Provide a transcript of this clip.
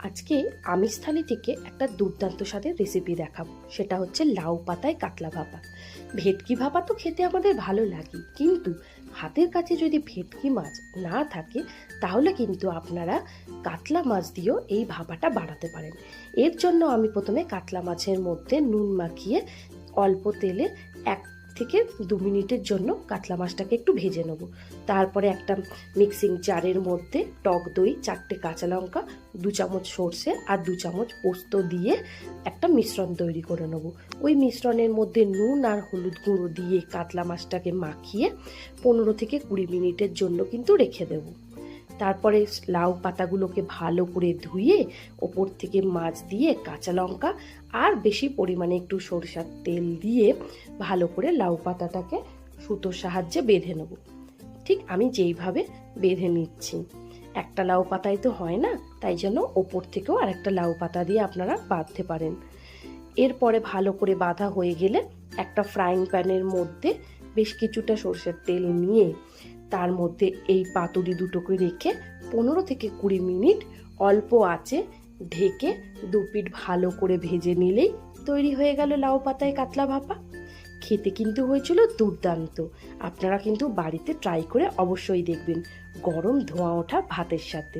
আজকে আমিষ থালি থেকে একটা দুর্দান্ত স্বাদের রেসিপি দেখাবো। সেটা হচ্ছে লাউ পাতায় কাতলা ভাপা। ভেটকি ভাপা তো খেতে আমাদের ভালো লাগে, কিন্তু হাতের কাছে যদি ভেটকি মাছ না থাকে তাহলে কিন্তু আপনারা কাতলা মাছ দিয়েও এই ভাপাটা বানাতে পারেন। এর জন্য আমি প্রথমে কাতলা মাছের মধ্যে নুন মাখিয়ে অল্প তেলে 1 থেকে 2 মিনিটের জন্য কাতলা মাছটাকে একটু ভেজে নেব। তারপরে একটা মিক্সিং জারের মধ্যে টক দই, 4টে কাঁচা লঙ্কা, 2 চামচ সর্ষে আর 2 চামচ পোস্ত দিয়ে একটা মিশ্রণ তৈরি করে নেব। ওই মিশ্রণের মধ্যে নুন আর হলুদ গুঁড়ো দিয়ে কাতলা মাছটাকে মাখিয়ে 15 থেকে 20 মিনিটের জন্য কিন্তু রেখে দেব। তারপরে লাউ পাতাগুলোকে ভালো করে ধুয়ে ওপর থেকে মাছ দিয়ে কাঁচা লঙ্কা আর বেশি পরিমাণে একটু সরষের তেল দিয়ে ভালো করে লাউ পাতাটাকে সুতোর সাহায্যে বেঁধে নেব। ঠিক আমি যেইভাবে বেঁধে নিচ্ছি, একটা লাউ পাতায় তো হয় না, তাই জন্য ওপর থেকেও আরেকটা লাউ পাতা দিয়ে আপনারা বাঁধতে পারেন। এরপরে ভালো করে বাঁধা হয়ে গেলে একটা ফ্রাইং প্যানের মধ্যে বেশ কিছুটা সরষের তেল নিয়ে তার মধ্যে এই পাতুরি দুটোকে রেখে 15 থেকে 20 মিনিট অল্প আঁচে ঢেকে দুপিঠ ভালো করে ভেজে নিলেই তৈরি হয়ে গেল লাউ পাতায় কাতলা ভাপা। খেতে কিন্তু হয়েছিল দুর্দান্ত। আপনারা কিন্তু বাড়িতে ট্রাই করে অবশ্যই দেখবেন, গরম ধোঁয়া ওঠা ভাতের সাথে।